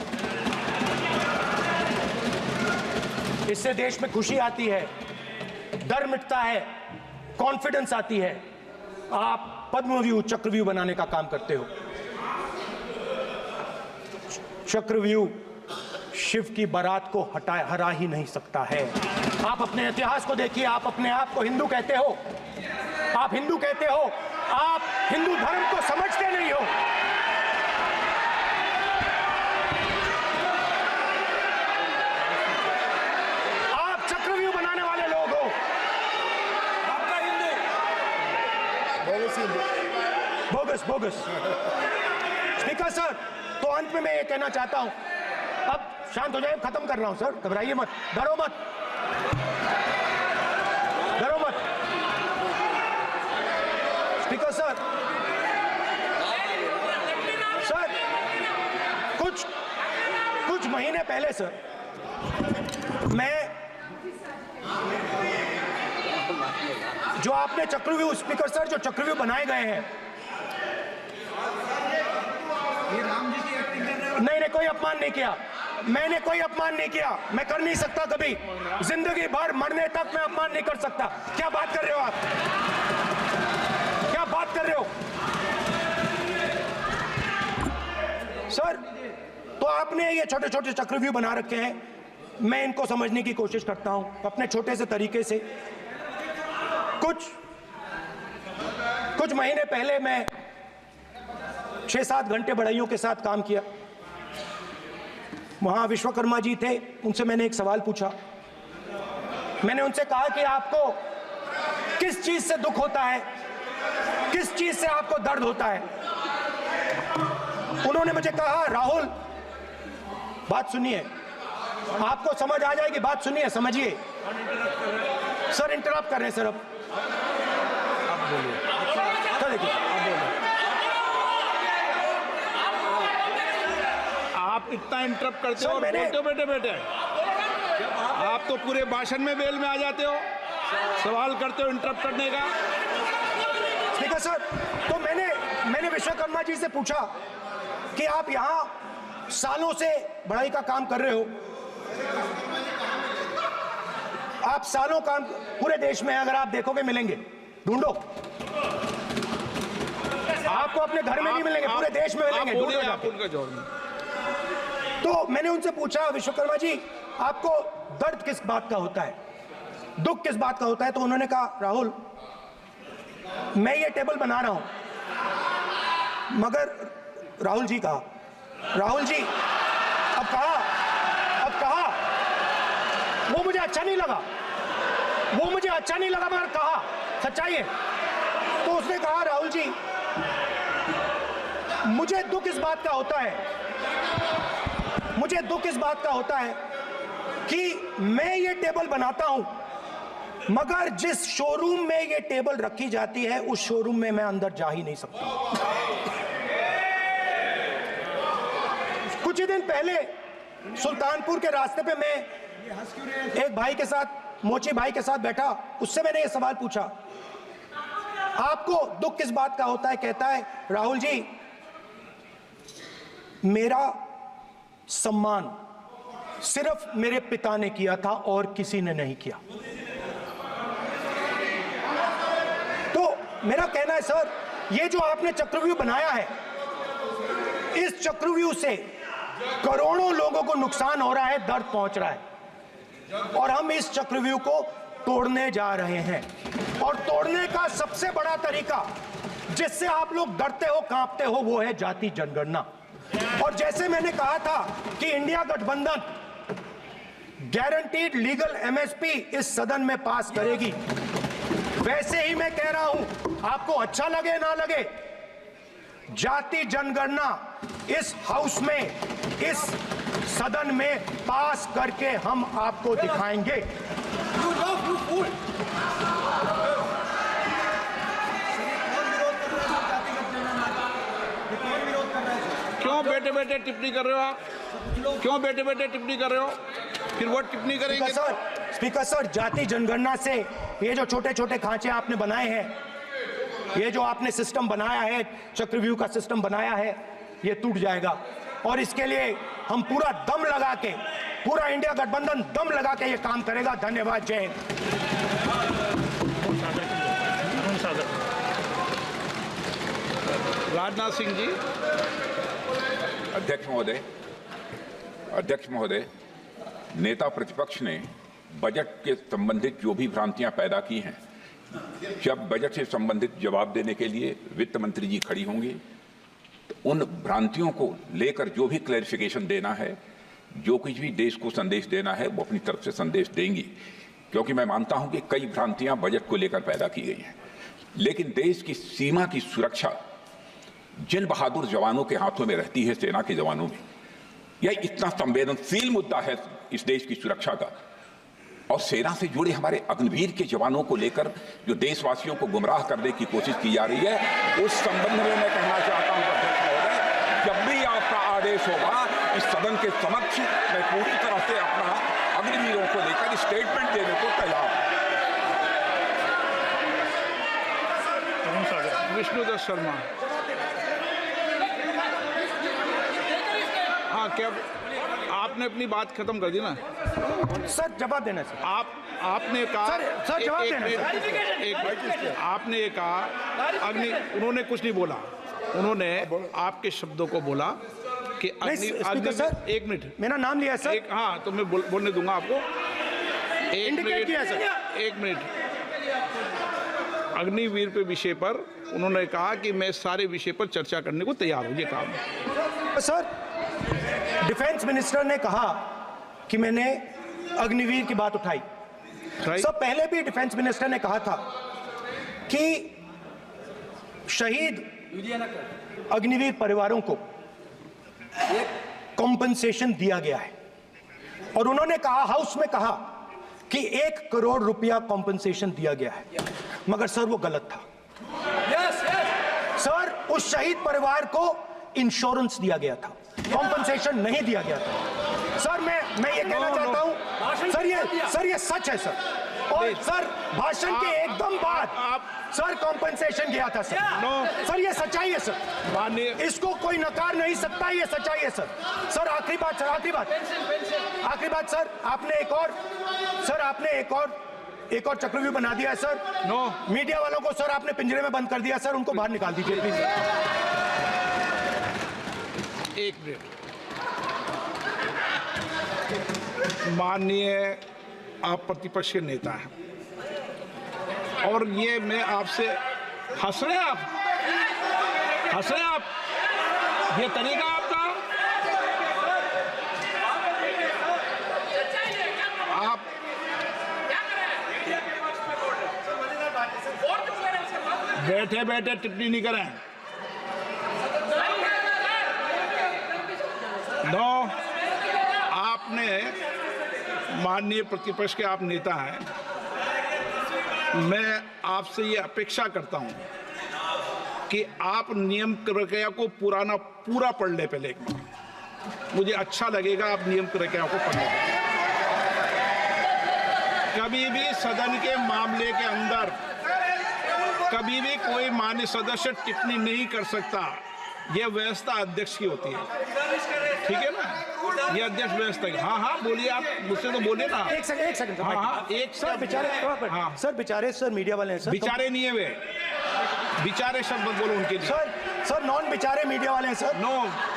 इससे देश में खुशी आती है, डर मिटता है, कॉन्फिडेंस आती है। आप पद्मव्यूह चक्रव्यूह बनाने का काम करते हो। चक्रव्यूह शिव की बारात को हरा ही नहीं सकता है। आप अपने इतिहास को देखिए, आप अपने आप को हिंदू कहते हो, आप हिंदू कहते हो, आप हिंदू धर्म को समझते नहीं हो। आप चक्रव्यूह बनाने वाले लोग हो। आपका हिंदू बोगस। स्पीकर सर, तो अंत में मैं ये कहना चाहता हूं, अब शांत हो जाए, खत्म कर रहा हूं सर, घबराइए मत, डरो मत। स्पीकर सर, कुछ महीने पहले सर, मैं जो आपने चक्रव्यूह स्पीकर सर, जो चक्रव्यूह बनाए गए हैं, नहीं, कोई अपमान नहीं किया, मैंने कोई अपमान नहीं किया, मैं कर नहीं सकता कभी, जिंदगी भर मरने तक मैं अपमान नहीं कर सकता। क्या बात कर रहे हो आप, क्या बात कर रहे हो सर? तो आपने ये छोटे छोटे चक्रव्यूह बना रखे हैं, मैं इनको समझने की कोशिश करता हूं अपने छोटे से तरीके से। कुछ महीने पहले मैं 6-7 घंटे बढ़इयों के साथ काम किया। वहां विश्वकर्मा जी थे, उनसे मैंने एक सवाल पूछा। मैंने उनसे कहा कि आपको किस चीज से दुख होता है, किस चीज से आपको दर्द होता है? उन्होंने मुझे कहा, राहुल बात सुनिए, आपको समझ आ जाएगी, बात सुनिए, समझिए। सर इंटरप्ट कर रहे हैं सर, अब देखिए, आप इतना इंटरप्ट करते सर, हो और मैंने- बोलते हो बेटे, आप तो पूरे भाषण में बेल में आ जाते हो, सवाल करते हो इंटरप्ट करने का। स्पीकर सर, तो मैंने विश्वकर्मा जी से पूछा कि आप यहां सालों से बढ़ाई का काम कर रहे हो, आप सालों काम पूरे देश में, अगर आप देखोगे मिलेंगे, ढूंढो, आपको अपने घर में नहीं मिलेंगे, पूरे देश में मिलेंगे, आप बोलिए, ढूंढो आप जाके। उनका जवाब। तो मैंने उनसे पूछा, विश्वकर्मा जी आपको दर्द किस बात का होता है, दुख किस बात का होता है? तो उन्होंने कहा, राहुल मैं ये टेबल बना रहा हूं, मगर राहुल जी कहा, राहुल जी अब कहा, वो मुझे अच्छा नहीं लगा, मगर कहा, सच्चाई है। तो उसने कहा, राहुल जी मुझे दुख इस बात का होता है कि मैं ये टेबल बनाता हूं, मगर जिस शोरूम में ये टेबल रखी जाती है उस शोरूम में मैं अंदर जा ही नहीं सकता। कुछ ही दिन पहले सुल्तानपुर के रास्ते पे मैं एक भाई के साथ, मोची भाई के साथ बैठा, उससे मैंने ये सवाल पूछा, आपको दुख किस बात का होता है? कहता है, राहुल जी मेरा सम्मान सिर्फ मेरे पिता ने किया था और किसी ने नहीं किया। तो मेरा कहना है सर, ये जो आपने चक्रव्यूह बनाया है, इस चक्रव्यूह से करोड़ों लोगों को नुकसान हो रहा है, दर्द पहुंच रहा है, और हम इस चक्रव्यूह को तोड़ने जा रहे हैं। और तोड़ने का सबसे बड़ा तरीका जिससे आप लोग डरते हो, कांपते हो, वो है जाति जनगणना। और जैसे मैंने कहा था कि इंडिया गठबंधन गारंटीड लीगल एमएसपी इस सदन में पास करेगी, वैसे ही मैं कह रहा हूं, आपको अच्छा लगे ना लगे, जाति जनगणना इस हाउस में, इस सदन में पास करके हम आपको दिखाएंगे। क्यों बेटे बेटे टिप्पणी कर रहे हो आप? क्यों बेटे बेटे टिप्पणी कर रहे हो? फिर वो टिप्पणी करेंगे। स्पीकर सर, जाति जनगणना से ये जो छोटे छोटे खांचे आपने बनाए हैं, ये जो आपने सिस्टम बनाया है, चक्रव्यूह का सिस्टम बनाया है, ये टूट जाएगा। और इसके लिए हम पूरा दम लगा के, पूरा इंडिया गठबंधन दम लगा के ये काम करेगा। धन्यवाद, जय हिंद। राजनाथ सिंह जी। अध्यक्ष महोदय, नेता प्रतिपक्ष ने बजट के संबंधित जो भी भ्रांतियां पैदा की हैं, जब बजट से संबंधित जवाब देने के लिए वित्त मंत्री जी खड़ी होंगी तो उन भ्रांतियों को लेकर जो भी क्लैरिफिकेशन देना है, जो कुछ भी देश को संदेश देना है, वो अपनी तरफ से संदेश देंगी। क्योंकि मैं मानता हूं कि कई भ्रांतियां बजट को लेकर पैदा की गई हैं, लेकिन देश की सीमा की सुरक्षा जिन बहादुर जवानों के हाथों में रहती है, सेना के जवानों में, यह इतना संवेदनशील मुद्दा है इस देश की सुरक्षा का, और सेना से जुड़े हमारे अग्निवीर के जवानों को लेकर जो देशवासियों को गुमराह करने की कोशिश की जा रही है, उस संबंध में मैं कहना चाहता हूं अध्यक्ष महोदय, जब भी आपका आदेश होगा इस सदन के समक्ष मैं पूरी तरह से अपना अग्निवीरों को लेकर स्टेटमेंट देने को तैयार हूं। विष्णुदत्त शर्मा। हाँ, क्या आपने अपनी बात खत्म कर दी ना? सर जवाब देना सर। आपने कहा सर जवाब देना आपने ये कहा उन्होंने कुछ नहीं बोला, उन्होंने आपके शब्दों को बोला कि स्पीकर सर, एक मिनट, मेरा नाम लिया है सर। हाँ, तो मैं बोलने दूंगा आपको। इंडिकेट किया सर। एक मिनट। अग्निवीर पे विषय पर उन्होंने कहा कि मैं सारे विषय पर चर्चा करने को तैयार हूं, ये काम। सर, डिफेंस मिनिस्टर ने कहा कि मैंने अग्निवीर की बात उठाई। सर, पहले भी डिफेंस मिनिस्टर ने कहा था कि शहीद अग्निवीर परिवारों को कॉम्पनसेशन दिया गया है, और उन्होंने कहा, हाउस में कहा कि 1 करोड़ रुपया कॉम्पनसेशन दिया गया है, मगर सर वो गलत था। सर, उस शहीद परिवार को इंश्योरेंस दिया गया था, कॉम्पनसेशन नहीं दिया गया था। सर, मैं ये कहना चाहता हूं सर, ये सच है सर। और सर, भाषण के एकदम बाद सर कॉम्पनसेशन गया था सर। सर, ये सच्चाई है सर, इसको कोई नकार नहीं सकता, ये सच्चाई है सर। सर, आखिरी बात सर, आपने एक और चक्रव्यूह बना दिया है सर। मीडिया वालों को सर आपने पिंजरे में बंद कर दिया सर, उनको बाहर निकाल दीजिए प्लीज। एक मिनट। माननीय आप प्रतिपक्ष के नेता हैं, और ये मैं आपसे हंस रहे हैं आप, ये तरीका आपका, आप बैठे बैठे टिप्पणी नहीं करें। आपने, माननीय प्रतिपक्ष के आप नेता हैं, मैं आपसे ये अपेक्षा करता हूं कि आप नियम प्रक्रिया को पूरा पढ़ ले पहले एक बार। मुझे अच्छा लगेगा आप नियम प्रक्रिया को पढ़ लें। कभी भी सदन के मामले के अंदर कभी भी कोई माननीय सदस्य टिप्पणी नहीं कर सकता, यह व्यवस्था अध्यक्ष की होती है, ठीक है ना? ये अध्यक्ष व्यवस्था। हाँ, बोलिए, आप मुझसे तो बोलिए ना। एक सेकंड। हाँ, एक सर बेचारे, हाँ सर बेचारे, सर मीडिया वाले हैं सर। बेचारे नहीं है वे, बेचारे शब्द बोलो उनके लिए। सर नॉन बेचारे मीडिया वाले हैं सर। नो,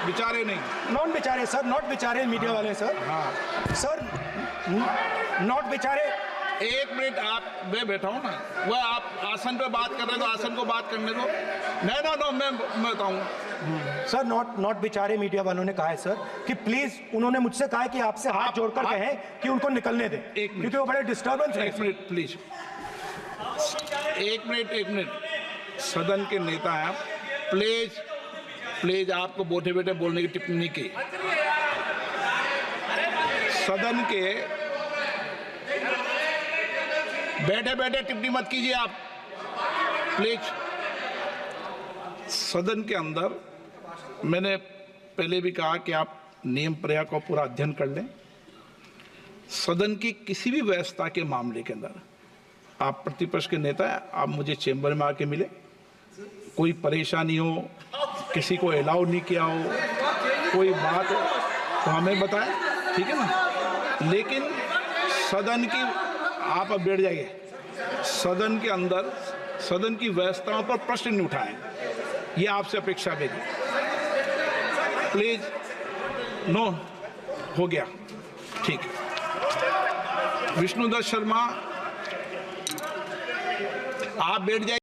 बेचारे नहीं, नॉन बेचारे सर, नॉट बेचारे मीडिया वाले हैं सर। हाँ सर, नॉट बेचारे। एक मिनट, आप, मैं बैठा हूँ ना, वह आप आसन पे बात कर रहे हो, आसन को बात करने दो। नो, मैं बताऊँ सर, नॉट बेचारे मीडिया वालों ने कहा है सर कि प्लीज, उन्होंने मुझसे कहा है कि आपसे हाथ जोड़कर कहें कि उनको निकलने दें, क्योंकि वो बड़े डिस्टर्बेंस है। एक मिनट प्लीज, एक मिनट। सदन के नेता हैं आप, प्लीज आपको बैठे बैठे बोलने की टिप्पणी की। सदन के बैठे बैठे टिप्पणी मत कीजिए आप, प्लीज। सदन के अंदर मैंने पहले भी कहा कि आप नियम प्रक्रिया का पूरा अध्ययन कर लें। सदन की किसी भी व्यवस्था के मामले के अंदर आप प्रतिपक्ष के नेता हैं, आप मुझे चेंबर में आके मिले, कोई परेशानी हो, किसी को अलाउ नहीं किया हो, कोई बात हो तो हमें बताएं, ठीक है ना? लेकिन सदन की, आप अब बैठ जाइए, सदन के अंदर सदन की व्यवस्थाओं पर प्रश्न नहीं उठाएं, ये आपसे अपेक्षा मेरी। प्लीज, नो, हो गया, ठीक है। विष्णुदत्त शर्मा, आप बैठ जाइए।